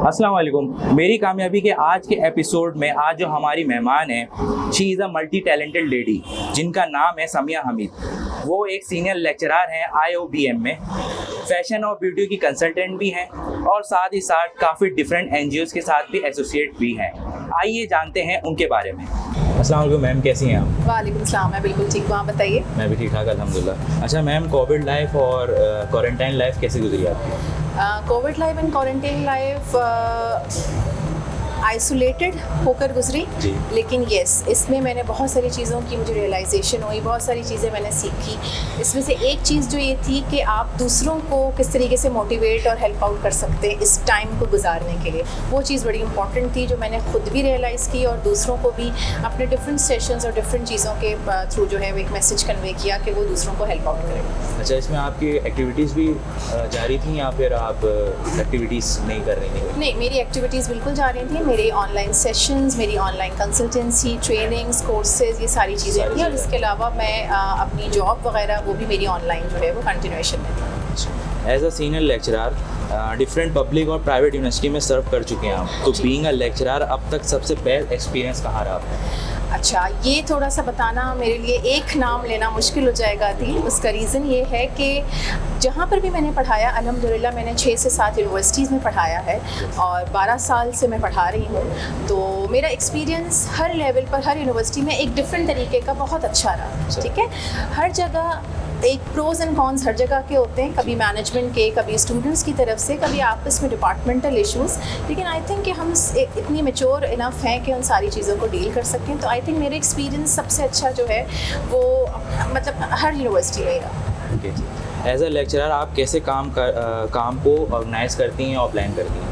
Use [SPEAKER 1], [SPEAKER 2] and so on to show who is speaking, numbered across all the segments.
[SPEAKER 1] अस्सलाम वालेकुम। मेरी कामयाबी के आज के एपिसोड में आज जो हमारी मेहमान है, she is a multi talented lady जिनका नाम है समिया हमीद। वो एक सीनियर लेक्चरर हैं IOBM में, फैशन और ब्यूटी की कंसल्टेंट भी हैं और साथ ही साथ काफ़ी डिफरेंट NGOs के साथ भी एसोसिएट भी हैं। आइए जानते हैं उनके बारे में। अस्सलाम वालेकुम मैम, कैसी हैं आप?
[SPEAKER 2] वालेकुम सलाम, मैं बिल्कुल ठीक हूँ, आप बताइए।
[SPEAKER 1] मैं भी ठीक ठाक अल्हम्दुलिल्लाह। अच्छा मैम, कोविड लाइफ और क्वारंटाइन लाइफ कैसे गुजरी आपकी?
[SPEAKER 2] Covid life and quarantine life isolated होकर गुजरी, लेकिन येस, इसमें मैंने बहुत सारी चीज़ों की मुझे रियलाइजेशन हुई, बहुत सारी चीज़ें मैंने सीखी। इसमें से एक चीज़ जो ये थी कि आप दूसरों को किस तरीके से मोटिवेट और हेल्प आउट कर सकते हैं इस टाइम को गुजारने के लिए, वो चीज़ बड़ी इंपॉर्टेंट थी जो मैंने खुद भी रियलाइज़ की और दूसरों को भी अपने डिफरेंट सेशंस और डिफरेंट चीज़ों के थ्रू जो है वो एक मैसेज कन्वे किया कि वो दूसरों को हेल्प आउट करें।
[SPEAKER 1] अच्छा, इसमें आपकी एक्टिविटीज़ भी जारी थी या फिर आप एक्टिविटीज़ नहीं कर रही थी?
[SPEAKER 2] नहीं, मेरी एक्टिविटीज़ बिल्कुल जारी थी। मेरी ऑनलाइन सेशंस, मेरी ऑनलाइन कंसल्टेंसी, ट्रेनिंग्स, कोर्सेज, ये सारी चीज़ें थी और इसके अलावा मैं अपनी जॉब वगैरह वो भी मेरी ऑनलाइन जो है वो कंटिन्यूएशन में थी।
[SPEAKER 1] As a senior lecturer different public और प्राइवेट यूनिवर्सिटी में सर्व कर चुके हैं आप, तो बीइंग अ लेक्चरर अब तक सबसे बेस्ट एक्सपीरियंस कहाँ रहा आपका?
[SPEAKER 2] अच्छा, ये थोड़ा सा बताना मेरे लिए एक नाम लेना मुश्किल हो जाएगा थी। उसका रीज़न ये है कि जहाँ पर भी मैंने पढ़ाया अल्हम्दुलिल्लाह मैंने 6 से 7 यूनिवर्सिटीज़ में पढ़ाया है और 12 साल से मैं पढ़ा रही हूँ, तो मेरा एक्सपीरियंस हर लेवल पर हर यूनिवर्सिटी में एक डिफरेंट तरीके का बहुत अच्छा रहा। ठीक है, हर जगह एक प्रोज एंड कॉन्स हर जगह के होते हैं, कभी मैनेजमेंट के, कभी स्टूडेंट्स की तरफ से, कभी आपस में डिपार्टमेंटल इश्यूज़, लेकिन आई थिंक कि हम इतनी मैच्योर इनफ हैं कि उन सारी चीज़ों को डील कर सकें। तो आई थिंक मेरा एक्सपीरियंस सबसे अच्छा जो है वो मतलब हर यूनिवर्सिटी में रहा।
[SPEAKER 1] एज अ लेक्चरर आप कैसे काम को ऑर्गेनाइज करती हैं और प्लान करती हैं?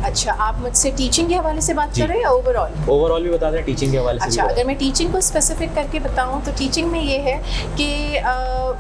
[SPEAKER 2] अच्छा, आप मुझसे टीचिंग के हवाले से बात कर रहे हैं या ओवरऑल?
[SPEAKER 1] ओवरऑल भी बता दें, टीचिंग के हवाले से।
[SPEAKER 2] अच्छा, अगर मैं टीचिंग को स्पेसिफिक करके बताऊं तो टीचिंग में ये है कि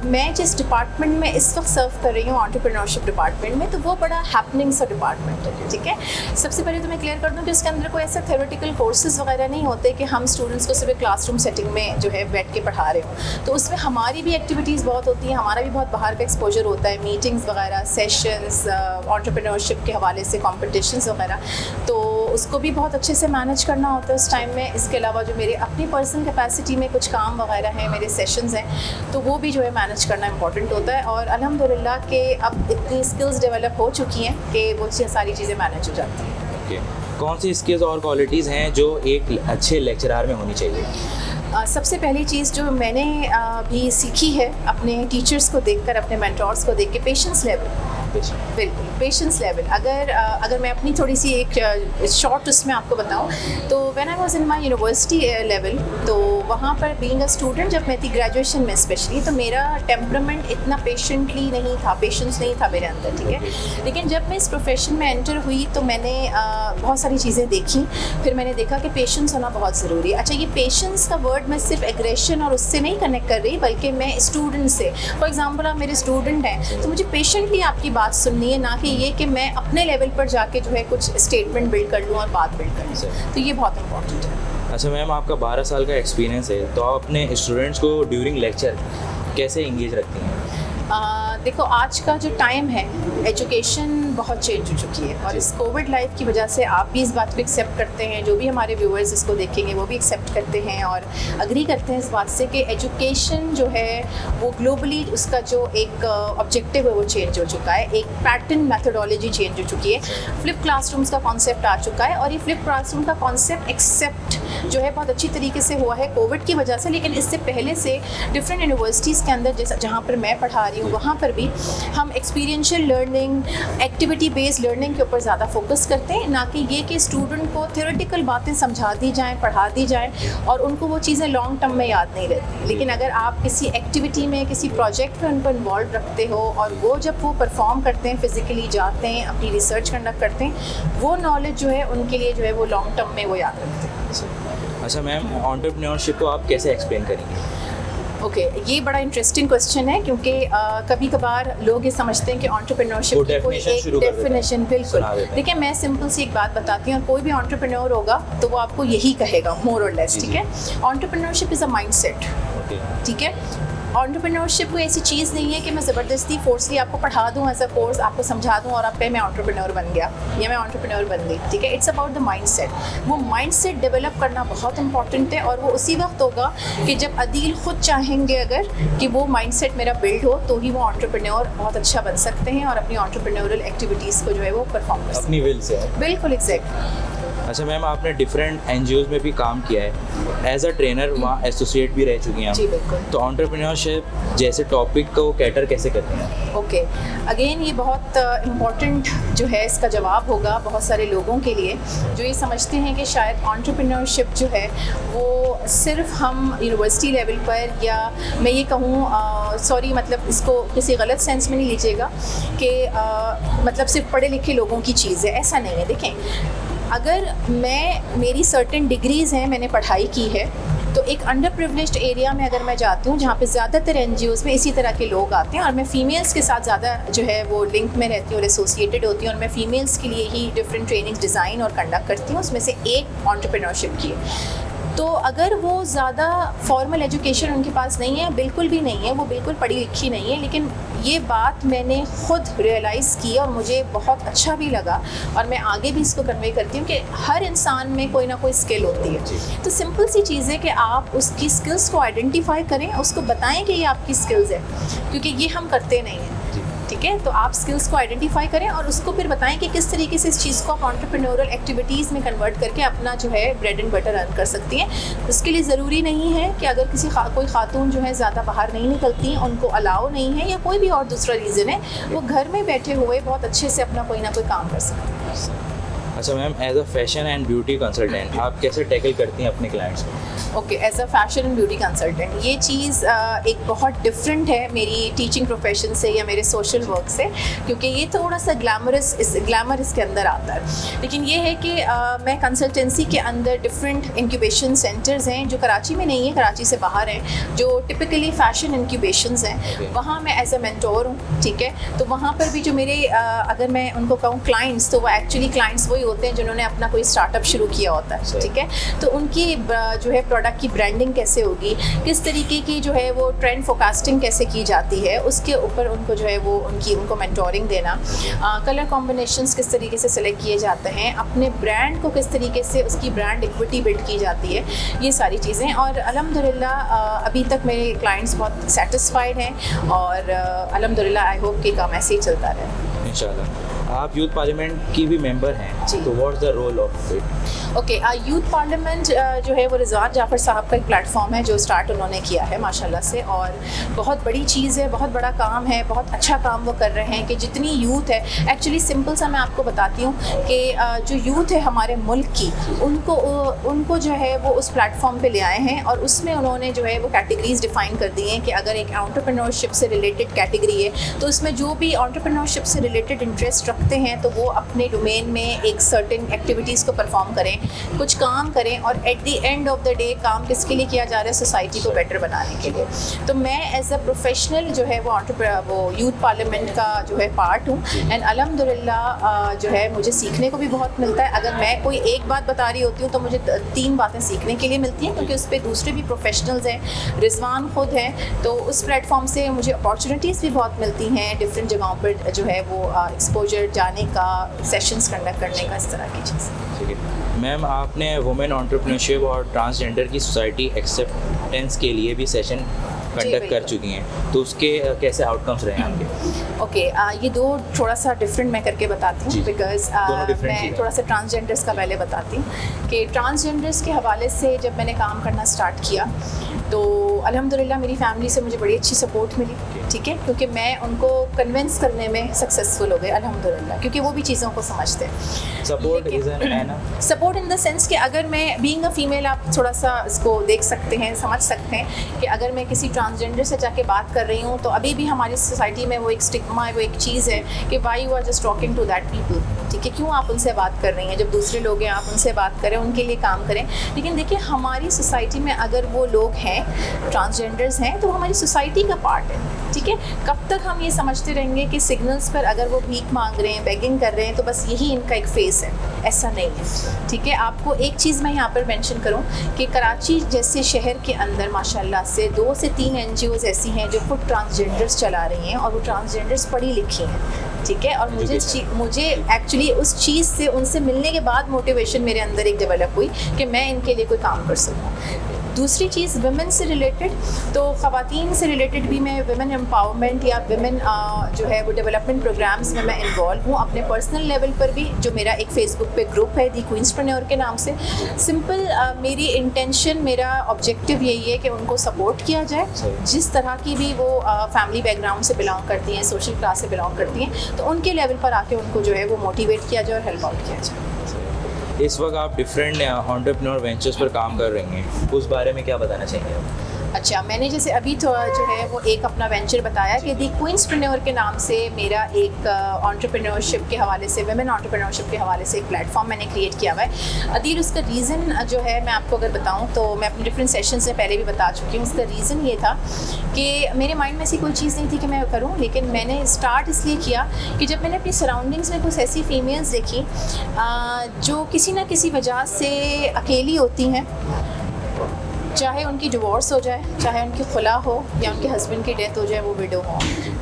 [SPEAKER 2] मैं जिस डिपार्टमेंट में इस वक्त सर्व कर रही हूँ, एंटरप्रेन्योरशिप डिपार्टमेंट में, तो वो बड़ा हैपनिंग सा डिपार्टमेंट है। ठीक है, सबसे पहले तो मैं क्लियर कर दूँ कि उसके अंदर कोई ऐसा थ्योरेटिकल कोर्सेज वगैरह नहीं होते कि हम स्टूडेंट्स को सिर्फ क्लासरूम सेटिंग में जो है बैठ के पढ़ा रहे हो, तो उसमें हमारी भी एक्टिविटीज़ बहुत होती हैं, हमारा भी बहुत बाहर का एक्सपोजर होता है, मीटिंग्स वगैरह, सेशंस, एंटरप्रेन्योरशिप के हवाले से कॉम्पिटिशन्स वगैरह, तो उसको भी बहुत अच्छे से मैनेज करना होता है उस टाइम में। इसके अलावा जो मेरे अपनी पर्सनल कैपेसिटी में कुछ काम वगैरह हैं, मेरे सेशंस हैं, तो वो भी जो है मैनेज करना इंपॉर्टेंट होता है और अल्हम्दुलिल्लाह के अब इतनी स्किल्स डेवलप हो चुकी हैं कि वो सारी चीज़ें मैनेज हो जाती हैं।
[SPEAKER 1] कौन सी स्किल्स और क्वालिटीज़ हैं जो एक अच्छे लेक्चरर में होनी चाहिए?
[SPEAKER 2] सबसे पहली चीज़ जो मैंने भी सीखी है अपने टीचर्स को देखकर, अपने मेंटोर्स को देख के, पेशेंस लेवल। बिल्कुल, पेशेंस लेवल। अगर मैं अपनी थोड़ी सी एक शॉर्ट उसमें आपको बताऊं तो when I was in my university level, तो वहाँ पर बीइंग अ स्टूडेंट जब मैं थी ग्रेजुएशन में स्पेशली, तो मेरा टेम्परामेंट इतना पेशेंटली नहीं था, पेशेंस नहीं था मेरे अंदर। ठीक है, लेकिन जब मैं इस प्रोफेशन में एंटर हुई तो मैंने बहुत सारी चीज़ें देखी, फिर मैंने देखा कि पेशेंस होना बहुत ज़रूरी है। अच्छा, ये पेशेंस का वर्ड मैं सिर्फ एग्रेशन और उससे नहीं कनेक्ट कर रही, बल्कि मैं स्टूडेंट से, फॉर एग्जाम्पल आप मेरे स्टूडेंट हैं तो मुझे पेशेंटली आपकी बात सुननी है, ना कि ये कि मैं अपने लेवल पर जाके जो है कुछ स्टेटमेंट बिल्ड कर लूँ और बात बिल्ड कर लूँ, तो ये बहुत इंपॉर्टेंट है।
[SPEAKER 1] अच्छा मैम, आपका 12 साल का एक्सपीरियंस है, तो आप अपने स्टूडेंट्स को ड्यूरिंग लेक्चर कैसे इंगेज रखती हैं?
[SPEAKER 2] देखो, आज का जो टाइम है, एजुकेशन बहुत चेंज हो चुकी है और इस कोविड लाइफ की वजह से आप भी इस बात को एक्सेप्ट करते हैं, जो भी हमारे व्यूअर्स इसको देखेंगे वो भी एक्सेप्ट करते हैं और अग्री करते हैं इस बात से कि एजुकेशन जो है वो ग्लोबली उसका जो एक ऑब्जेक्टिव है वो चेंज हो चुका है, एक पैटर्न मैथडोलॉजी चेंज हो चुकी है, फ्लिप क्लासरूम्स का कॉन्सेप्ट आ चुका है और ये फ्लिप क्लासरूम का कॉन्सेप्ट एक्सेप्ट जो है बहुत अच्छी तरीके से हुआ है कोविड की वजह से। लेकिन इससे पहले से डिफरेंट यूनिवर्सिटीज़ के अंदर, जैसा जहाँ पर मैं पढ़ा रही हूँ, वहाँ पर भी हम experiential learning, activity based learning के ऊपर ज़्यादा फोकस करते हैं, ना कि ये कि स्टूडेंट को थ्योरेटिकल बातें समझा दी जाएं, पढ़ा दी जाएं और उनको वो चीज़ें लॉन्ग टर्म में याद नहीं रहती। लेकिन अगर आप किसी एक्टिविटी में, किसी प्रोजेक्ट में उनको इन्वॉल्व रखते हो और वो जब वो परफॉर्म करते हैं, फिजिकली जाते हैं, अपनी रिसर्च कंडक्ट करते हैं, वो नॉलेज जो है उनके लिए जो है वो लॉन्ग टर्म में वो याद रखते हैं।
[SPEAKER 1] अच्छा मैम, एंटरप्रेन्योरशिप को आप कैसे एक्सप्लेन करेंगे?
[SPEAKER 2] ओके, ये बड़ा इंटरेस्टिंग क्वेश्चन है क्योंकि कभी कभार लोग ये समझते हैं कि एंटरप्रेन्योरशिप की कोई एक डेफिनेशन, बिल्कुल। देखिए, मैं सिंपल सी एक बात बताती हूँ, कोई भी एंटरप्रेन्योर होगा तो वो आपको यही कहेगा मोर और लेस। ठीक है, एंटरप्रेन्योरशिप इज़ अ माइंडसेट। ठीक है। एंटरप्रेन्योरशिप कोई ऐसी चीज़ नहीं है कि मैं ज़बरदस्ती फोर्सली आपको पढ़ा दूँ एज अ कोर्स, आपको समझा दूँ और आप पे मैं एंटरप्रेन्योर बन गया या मैं एंटरप्रेन्योर बन गई, ठीक है। It's about the mindset. वो माइंडसेट डेवलप करना बहुत इंपॉर्टेंट है और वो उसी वक्त होगा कि जब अदील खुद चाहेंगे अगर कि वो माइंडसेट मेरा बिल्ड हो तो ही वो एंटरप्रेन्योर बहुत अच्छा बन सकते हैं और अपनी एंटरप्रेन्योरल एक्टिविटीज़ को जो है वो परफॉर्म कर सकते
[SPEAKER 1] अपनी विल से।
[SPEAKER 2] हैं। बिल्कुल एग्जैक्ट।
[SPEAKER 1] अच्छा मैम, आपने डिफरेंट एनजीओज में भी काम किया है, एज अ ट्रेनर वहाँ एसोसिएट भी रह चुकी हैं
[SPEAKER 2] जी बिल्कुल।
[SPEAKER 1] तो एंटरप्रेन्योरशिप जैसे टॉपिक को कैटर कैसे करते हैं?
[SPEAKER 2] ओके, अगेन ये बहुत इम्पॉर्टेंट जो है इसका जवाब होगा बहुत सारे लोगों के लिए जो ये समझते हैं कि शायद एंटरप्रेन्योरशिप जो है वो सिर्फ हम यूनिवर्सिटी लेवल पर, या मैं ये कहूँ सॉरी मतलब इसको किसी गलत सेंस में नहीं लीजिएगा कि मतलब सिर्फ पढ़े लिखे लोगों की चीज़ है, ऐसा नहीं है। देखें, अगर मेरी सर्टेन डिग्रीज़ हैं, मैंने पढ़ाई की है, तो एक अंडर प्रिविलेज्ड एरिया में अगर मैं जाती हूँ जहाँ पे ज़्यादातर एनजीओज़ में इसी तरह के लोग आते हैं और मैं फ़ीमेल्स के साथ ज़्यादा जो है वो लिंक में रहती हूँ और एसोसिएटेड होती हूँ और मैं फ़ीमेल्स के लिए ही डिफरेंट ट्रेनिंग्स डिज़ाइन और कंडक्ट करती हूँ, उसमें से एक एंटरप्रेन्योरशिप की है। तो अगर वो ज़्यादा फॉर्मल एजुकेशन उनके पास नहीं है, बिल्कुल भी नहीं है, वो बिल्कुल पढ़ी लिखी नहीं है, लेकिन ये बात मैंने खुद रियलाइज़ की और मुझे बहुत अच्छा भी लगा और मैं आगे भी इसको कन्वे करती हूँ कि हर इंसान में कोई ना कोई स्किल होती है। तो सिंपल सी चीज़ है कि आप उसकी स्किल्स को आइडेंटिफाई करें, उसको बताएं कि ये आपकी स्किल्स है, क्योंकि ये हम करते नहीं हैं, ठीक है। तो आप स्किल्स को आइडेंटिफाई करें और उसको फिर बताएं कि किस तरीके से इस चीज़ को आप एंटरप्रेन्योरल एक्टिविटीज़ में कन्वर्ट करके अपना जो है ब्रेड एंड बटर अर्न कर सकती हैं। उसके लिए ज़रूरी नहीं है कि अगर कोई खातून जो है ज़्यादा बाहर नहीं निकलती, उनको अलाउ नहीं है या कोई भी और दूसरा रीज़न है, वो घर में बैठे हुए बहुत अच्छे से अपना कोई ना कोई काम कर सकते हैं।
[SPEAKER 1] अच्छा ma'am, as a fashion and beauty consultant आप कैसे टैकल करती हैं अपने क्लाइंट्स को?
[SPEAKER 2] Okay, as a fashion and beauty consultant ये चीज़ एक बहुत डिफरेंट है मेरी टीचिंग प्रोफेशन से या मेरे सोशल वर्क से, क्योंकि ये थोड़ा सा ग्लैमर इसके अंदर आता है। लेकिन ये है कि मैं कंसल्टेंसी के अंदर डिफरेंट इंक्यूबेशन सेंटर्स हैं जो कराची में नहीं है, कराची से बाहर हैं, जो टिपिकली फैशन इंक्यूबेशंस हैं, वहाँ मैं एज अ मेंटोर हूँ, ठीक है। तो वहाँ पर भी जो मेरे अगर मैं उनको कहूँ क्लाइंट्स, तो वो एक्चुअली क्लाइंट्स वही होते हैं जिन्होंने अपना कोई स्टार्टअप शुरू किया होता है, ठीक है। तो उनकी जो है प्रोडक्ट की ब्रांडिंग कैसे होगी, किस तरीके की जो है वो ट्रेंड फोरकास्टिंग कैसे की जाती है, उसके ऊपर उनको जो है वो उनको मेंटोरिंग देना, कलर कॉम्बिनेशंस किस तरीके से सिलेक्ट किए जाते हैं, अपने ब्रांड को किस तरीके से उसकी ब्रांड इक्विटी बिल्ड की जाती है, ये सारी चीज़ें। और अल्हम्दुलिल्लाह अभी तक मेरे क्लाइंट्स बहुत सेटिस्फाइड हैं और अल्हम्दुलिल्लाह आई होप कि काम ऐसे ही चलता रहे
[SPEAKER 1] इंशाल्लाह। आप यूथ पार्लियामेंट की भी मेंबर हैं, तो what's the role of it?
[SPEAKER 2] Okay, youth parliament जो है वो रिजवान जाफ़र साहब का एक प्लेटफॉर्म है जो स्टार्ट उन्होंने किया है माशाल्लाह से, और बहुत बड़ी चीज़ है, बहुत बड़ा काम है, बहुत अच्छा काम वो कर रहे हैं कि जितनी यूथ है, एक्चुअली सिंपल सा मैं आपको बताती हूँ कि जो यूथ है हमारे मुल्क की, उनको जो है वो उस प्लेटफॉर्म पे ले आए हैं और उसमें उन्होंने जो है वो कैटेगरीज डिफ़ाइन कर दी हैं कि अगर एक एंटरप्रेन्योरशिप से रिलेटेड कैटेगरी है तो उसमें जो भी एंटरप्रेन्योरशिप से रिलेटेड इंटरेस्ट रखते हैं तो वो अपने डोमेन में एक सर्टेन एक्टिविटीज़ को परफॉर्म करें, कुछ काम करें, और at the end of the day काम किसके लिए किया जा रहा है? सोसाइटी को बेटर बनाने के लिए। तो मैं एज अ प्रोफेशनल जो है वो यूथ पार्लियामेंट का जो है पार्ट हूँ एंड अल्हम्दुलिल्लाह जो है मुझे सीखने को भी बहुत मिलता है। अगर मैं कोई एक बात बता रही होती हूँ तो मुझे 3 बातें सीखने के लिए मिलती हैं, क्योंकि उस पर दूसरे भी प्रोफेशनल्स हैं, रिजवान खुद हैं, तो उस प्लेटफॉर्म से मुझे अपॉर्चुनिटीज़ भी बहुत मिलती हैं डिफरेंट जगहों पर जो है वो एक्सपोजर जाने का, सेशंस कंडक्ट करने का, इस तरह की चीज़।
[SPEAKER 1] ठीक है मैम, आपने वुमेन एंटरप्रेन्योरशिप और ट्रांसजेंडर की सोसाइटी एक्सेप्टेंस के लिए भी सेशन कंडक्ट कर चुकी हैं, तो उसके कैसे आउटकम्स रहे हैं आपके?
[SPEAKER 2] ओके, ये दो थोड़ा सा डिफरेंट मैं करके बताती हूँ, बिकॉज मैं थोड़ा सा ट्रांसजेंडर्स का पहले बताती हूँ कि ट्रांसजेंडर्स के हवाले से जब मैंने काम करना स्टार्ट किया तो अल्हम्दुलिल्लाह मेरी फैमिली से मुझे बड़ी अच्छी सपोर्ट मिली, ठीक है, क्योंकि मैं उनको कन्विंस करने में सक्सेसफुल हो गए अल्हम्दुलिल्लाह, क्योंकि वो भी चीज़ों को समझते हैं। सपोर्ट इन द सेंस कि अगर मैं बीइंग अ फीमेल, आप थोड़ा सा इसको देख सकते हैं, समझ सकते हैं कि अगर मैं किसी ट्रांसजेंडर से जाके बात कर रही हूँ तो अभी भी हमारी सोसाइटी में वो एक स्टिग्मा है, वो एक चीज़ है कि why you are just talking to that people, ठीक है, क्यों आप उनसे बात कर रही हैं, जब दूसरे लोग हैं आप उनसे बात करें, उनके लिए काम करें। लेकिन देखिए हमारी सोसाइटी में अगर वो लोग हैं, ट्रांसजेंडर्स हैं, तो वो हमारी सोसाइटी का पार्ट है, ठीक है। कब तक हम ये समझते रहेंगे कि सिग्नल्स पर अगर वो भीख मांग रहे हैं, बेगिंग कर रहे हैं, तो बस यही इनका एक फेस है? ऐसा नहीं है, ठीक है। आपको एक चीज़ मैं यहाँ पर मेंशन करूँ कि कराची जैसे शहर के अंदर माशाल्लाह से 2 से 3 NGOs ऐसी हैं जो खुद ट्रांसजेंडर्स चला रही हैं और वो ट्रांसजेंडर्स पढ़ी लिखी हैं, ठीक है। और मुझे एक्चुअली उस चीज़ से उनसे मिलने के बाद मोटिवेशन मेरे अंदर एक डेवलप हुई कि मैं इनके लिए कोई काम कर सकूँ। दूसरी चीज़ वुमेन से रिलेटेड, तो ख़वातीन से रिलेटेड भी मैं वुमेन एम्पावरमेंट या वुमेन जो है वो डेवलपमेंट प्रोग्राम्स में मैं इन्वॉल्व हूँ अपने पर्सनल लेवल पर भी। जो मेरा एक फ़ेसबुक पे ग्रुप है दी क्वींसप्रेन्योर के नाम से। सिंपल मेरी इंटेंशन, मेरा ऑब्जेक्टिव यही है कि उनको सपोर्ट किया जाए, जिस तरह की भी वो फैमिली बैकग्राउंड से बिलोंग करती हैं, सोशल क्लास से बिलोंग करती हैं, तो उनके लेवल पर आके उनको जो है वो मोटिवेट किया जाए और हेल्प आउट किया जाए।
[SPEAKER 1] इस वक्त आप डिफरेंट एंटरप्रेन्योर वेंचर्स पर काम कर रही हैं, उस बारे में क्या बताना चाहेंगे?
[SPEAKER 2] अच्छा, मैंने जैसे अभी तो जो है वो एक अपना वेंचर बताया कि दी क्वींसप्रेन्योर के नाम से मेरा एक एंटरप्रेन्योरशिप के हवाले से, वुमेन एंटरप्रेन्योरशिप के हवाले से एक प्लेटफॉर्म मैंने क्रिएट किया हुआ है। अदील, उसका रीज़न जो है मैं आपको अगर बताऊं तो मैं अपने डिफरेंट सेशन से पहले भी बता चुकी हूँ। उसका रीज़न ये था कि मेरे माइंड में ऐसी कोई चीज़ नहीं थी कि मैं करूँ, लेकिन मैंने स्टार्ट इसलिए किया कि जब मैंने अपनी सराउंडिंग्स में कुछ ऐसी फीमेल्स देखी जो किसी न किसी वजह से अकेली होती हैं, चाहे उनकी डिवोर्स हो जाए, चाहे उनकी खुला हो या उनके हस्बैंड की डेथ हो जाए, वो विडो हो,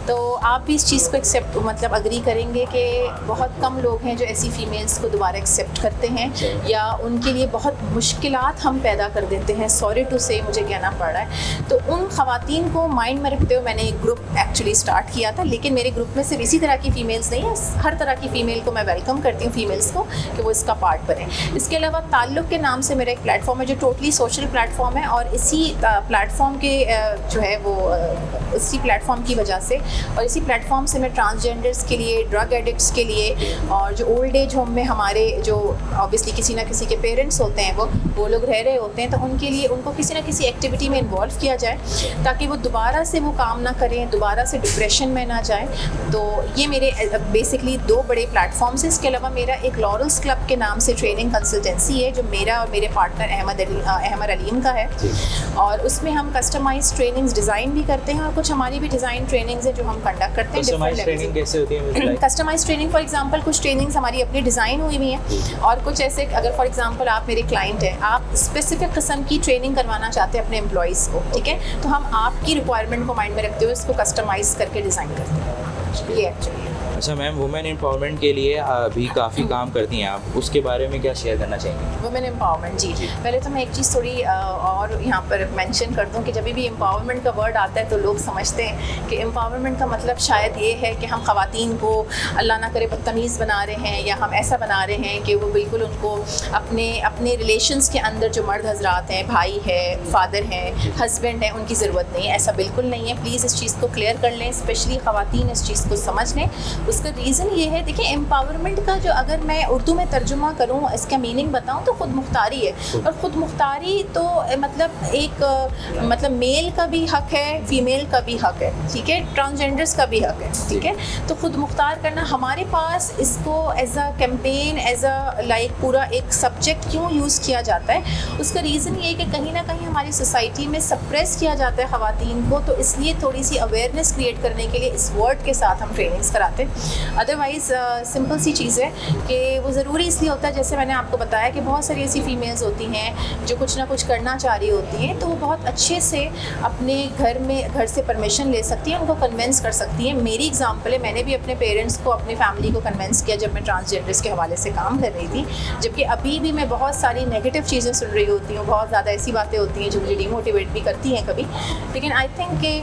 [SPEAKER 2] तो आप भी इस चीज़ को एक्सेप्ट मतलब अग्री करेंगे कि बहुत कम लोग हैं जो ऐसी फ़ीमेल्स को दोबारा एक्सेप्ट करते हैं या उनके लिए बहुत मुश्किलात हम पैदा कर देते हैं। सॉरी टू से मुझे कहना पड़ रहा है। तो उन ख़वातीन को माइंड में रखते हुए मैंने एक ग्रुप एक्चुअली स्टार्ट किया था, लेकिन मेरे ग्रुप में सिर्फ इसी तरह की फ़ीमेल्स नहीं है, हर तरह की फ़ीमेल को मैं वेलकम करती हूँ, फ़ीमेल्स को, कि वो इसका पार्ट बने। इसके अलावा ताल्लुक़ के नाम से मेरा एक प्लेटफॉर्म है जो टोटली सोशल प्लेटफॉर्म है, और इसी प्लेटफॉर्म के जो है वो इसी प्लेटफॉर्म की वजह से और इसी प्लेटफॉर्म से मैं ट्रांसजेंडर्स के लिए, ड्रग एडिक्ट्स के लिए और जो ओल्ड एज होम में हमारे जो ऑब्वियसली किसी ना किसी के पेरेंट्स होते हैं वो लोग रह रहे होते हैं, तो उनके लिए उनको किसी ना किसी एक्टिविटी में इन्वॉल्व किया जाए ताकि वो दोबारा से वो काम ना करें, दोबारा से डिप्रेशन में ना जाएं। तो ये मेरे बेसिकली 2 बड़े प्लेटफॉर्म्स हैं। इसके अलावा मेरा एक लॉरल्स क्लब के नाम से ट्रेनिंग कंसल्टेंसी है जो मेरा और मेरे पार्टनर अहमद अलीम का है, और उसमें हम कस्टमाइज ट्रेनिंग्स डिज़ाइन भी करते हैं और कुछ हमारी भी डिज़ाइन ट्रेनिंग्स हैं जो हम कंडक्ट करते हैं।
[SPEAKER 1] कस्टमाइज ट्रेनिंग कैसे होती है?
[SPEAKER 2] कस्टमाइज ट्रेनिंग फॉर एग्जांपल कुछ ट्रेनिंग्स हमारी अपनी डिज़ाइन हुई हुई हैं, और कुछ ऐसे अगर फॉर एग्जांपल आप मेरे क्लाइंट हैं, आप स्पेसिफिक किस्म की ट्रेनिंग करवाना चाहते हैं अपने एम्प्लॉइज़ को, ठीक है, तो हम आपकी रिक्वायरमेंट को माइंड में रखते हुए इसको कस्टमाइज़ करके डिज़ाइन करते हैं। ये एक्चुअली।
[SPEAKER 1] अच्छा मैम, वुमेन एम्पावरमेंट के लिए अभी काफ़ी काम करती हैं आप, उसके बारे में क्या शेयर करना चाहेंगे?
[SPEAKER 2] वुमेन एम्पावरमेंट, जी, पहले तो मैं एक चीज़ थोड़ी और यहाँ पर मेंशन कर दूँ कि जब भी एम्पावरमेंट का वर्ड आता है तो लोग समझते हैं कि एम्पावरमेंट का मतलब शायद ये है कि हम ख़वातीन को अल्लाह ना करे बदतमीज़ बना रहे हैं, या हम ऐसा बना रहे हैं कि वो बिल्कुल उनको अपने रिलेशंस के अंदर जो मर्द हजरात हैं, भाई है, फादर हैं, हस्बैंड हैं, उनकी ज़रूरत नहीं है। ऐसा बिल्कुल नहीं है, प्लीज़ इस चीज़ को क्लियर कर लें, स्पेशली ख़वातीन इस चीज़ को समझ लें। उसका रीज़न ये है, देखिए एम्पावरमेंट का जो अगर मैं उर्दू में तर्जुमा करूँ, इसका मीनिंग बताऊँ तो खुद मुख्तारी है, और ख़ुद मुख्तारी तो मतलब एक मतलब मेल का भी हक़ है, फ़ीमेल का भी हक़ है, ठीक है, ट्रांसजेंडर्स का भी हक़ है, ठीक है। तो ख़ुद मुख्तार करना हमारे पास इसको as a campaign, as a like पूरा एक सब्जेक्ट क्यों यूज़ किया जाता है, उसका रीज़न ये है कि कहीं ना कहीं हमारी सोसाइटी में सप्रेस किया जाता है ख़वातीन को, तो इसलिए थोड़ी सी अवेयरनेस क्रिएट करने के लिए इस वर्ड के साथ हम ट्रेनिंग्स कराते हैं। अदरवाइज़ सिंपल सी चीज़ है कि वो ज़रूरी इसलिए होता है, जैसे मैंने आपको बताया कि बहुत सारी ऐसी फ़ीमेल्स होती हैं जो कुछ ना कुछ करना चाह रही होती हैं, तो वो बहुत अच्छे से अपने घर से परमिशन ले सकती हैं, उनको कन्वेंस कर सकती हैं। मेरी एग्जांपल है, मैंने भी अपने पेरेंट्स को, अपनी फैमिली को कन्वेंस किया जब मैं ट्रांसजेंडर्स के हवाले से काम कर रही थी, जबकि अभी भी मैं बहुत सारी नेगेटिव चीज़ें सुन रही होती हूँ, बहुत ज़्यादा ऐसी बातें होती हैं जो मुझे डिमोटिवेट भी करती हैं कभी। लेकिन आई थिंक कि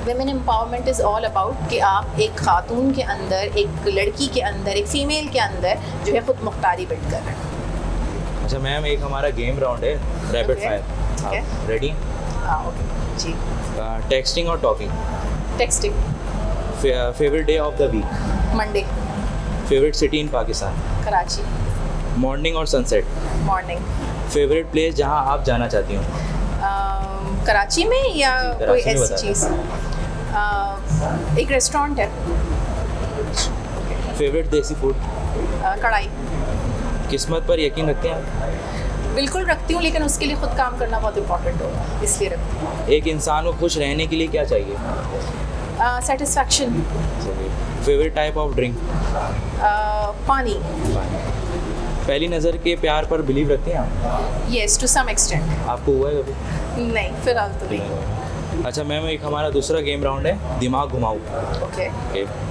[SPEAKER 2] women empowerment is all about कि आप एक खातून के अंदर, एक लड़की के अंदर, एक फ़ीमेल के अंदर जो है ख़ुद मुख्तारी बिल्ड कर रहे हैं।
[SPEAKER 1] अच्छा मैम, एक हमारा गेम राउंड है रैपिड फायर,
[SPEAKER 2] ठीक है,
[SPEAKER 1] रेडी?
[SPEAKER 2] हाँ, ओके जी।
[SPEAKER 1] टेक्सटिंग और talking?
[SPEAKER 2] Texting.
[SPEAKER 1] Favourite day of the week?
[SPEAKER 2] Monday.
[SPEAKER 1] Favourite city in Pakistan?
[SPEAKER 2] Karachi.
[SPEAKER 1] Morning और सनसेट?
[SPEAKER 2] मॉर्निंग।
[SPEAKER 1] फेवरेट प्लेस जहाँ आप जाना चाहती हूँ?
[SPEAKER 2] कराची में या
[SPEAKER 1] कराची
[SPEAKER 2] कोई
[SPEAKER 1] में
[SPEAKER 2] ऐसी
[SPEAKER 1] बता
[SPEAKER 2] चीज़? एक रेस्टोरेंट है,
[SPEAKER 1] फेवरेट देसी फूड?
[SPEAKER 2] कढ़ाई।
[SPEAKER 1] किस्मत पर यकीन रखते हैं आप?
[SPEAKER 2] बिल्कुल रखती हूँ, लेकिन उसके लिए खुद काम करना बहुत इंपॉर्टेंट होगा, इसलिए रखती हूँ।
[SPEAKER 1] एक इंसान को खुश रहने के लिए क्या चाहिए?
[SPEAKER 2] Satisfaction.
[SPEAKER 1] Favourite type of drink?
[SPEAKER 2] पानी।
[SPEAKER 1] पहली नज़र के प्यार पर बिलीव रखते हैं आप?
[SPEAKER 2] Yes, to some extent.
[SPEAKER 1] आपको हुआ है कभी?
[SPEAKER 2] नहीं, फिलहाल तो नहीं।
[SPEAKER 1] अच्छा मैम, एक हमारा दूसरा गेम राउंड है दिमाग घुमाओ।
[SPEAKER 2] ओके,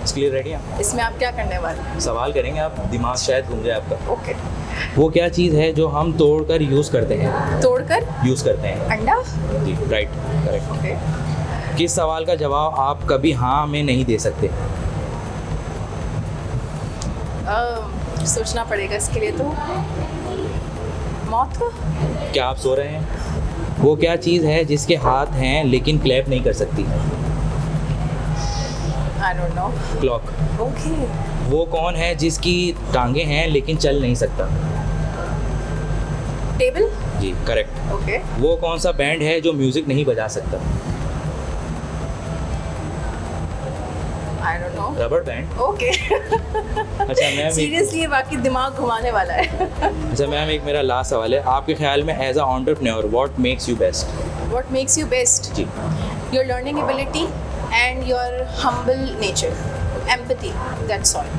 [SPEAKER 1] इसके लिए रेडी हैं?
[SPEAKER 2] इसमें आप क्या करने वाले हैं?
[SPEAKER 1] सवाल करेंगे, आप दिमाग शायद घूम जाए आपका।
[SPEAKER 2] ओके।
[SPEAKER 1] वो क्या चीज़ है जो हम तोड़कर यूज़ करते हैं?
[SPEAKER 2] तोड़कर?
[SPEAKER 1] यूज़ करते हैं।
[SPEAKER 2] अंडा?
[SPEAKER 1] जी राइट, करेक्ट।
[SPEAKER 2] ओके।
[SPEAKER 1] किस सवाल का जवाब आप कभी हाँ में नहीं दे सकते?
[SPEAKER 2] सोचना पड़ेगा इसके लिए तो। मौत का?
[SPEAKER 1] क्या आप सो रहे हैं? वो क्या चीज़ है जिसके हाथ हैं लेकिन क्लैप नहीं कर सकती?
[SPEAKER 2] I don't know.
[SPEAKER 1] Clock.
[SPEAKER 2] Okay.
[SPEAKER 1] वो कौन है जिसकी टांगे हैं लेकिन चल नहीं सकता?
[SPEAKER 2] टेबल?
[SPEAKER 1] जी करेक्ट।
[SPEAKER 2] ओके।
[SPEAKER 1] वो कौन सा बैंड है जो म्यूजिक नहीं बजा सकता?
[SPEAKER 2] I don't know.
[SPEAKER 1] Rubber band.
[SPEAKER 2] Okay.
[SPEAKER 1] अच्छा मैम,
[SPEAKER 2] सीरियसली ये बाकी दिमाग घुमाने वाला है।
[SPEAKER 1] अच्छा मैम, एक मेरा लास्ट सवाल है, आपके ख्याल में as a entrepreneur what makes you best?
[SPEAKER 2] What makes you best?
[SPEAKER 1] जी।
[SPEAKER 2] Your learning ability and your humble nature, empathy. That's all.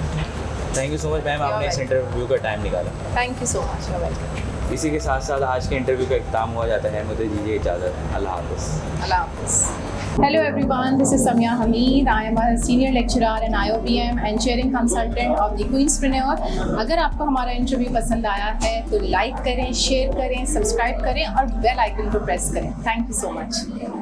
[SPEAKER 1] Thank you so much ma'am, आपने इस
[SPEAKER 2] welcome.
[SPEAKER 1] इंटरव्यू का टाइम निकाला।
[SPEAKER 2] Thank you so much. You're welcome.
[SPEAKER 1] इसी के साथ साथ आज के इंटरव्यू का इख्तिताम हुआ जाता है। मुझे दीजिए इजाज़त। अल्लाह हाफ़िज़।
[SPEAKER 2] Allah Hafiz. Hello everyone, this is Samia Hamid. I am a senior lecturer in IOBM and chairing consultant of the Queenspreneur. अगर आपको हमारा इंटरव्यू पसंद आया है तो लाइक करें, शेयर करें, सब्सक्राइब करें और बेल आइकन को प्रेस करें। Thank you so much.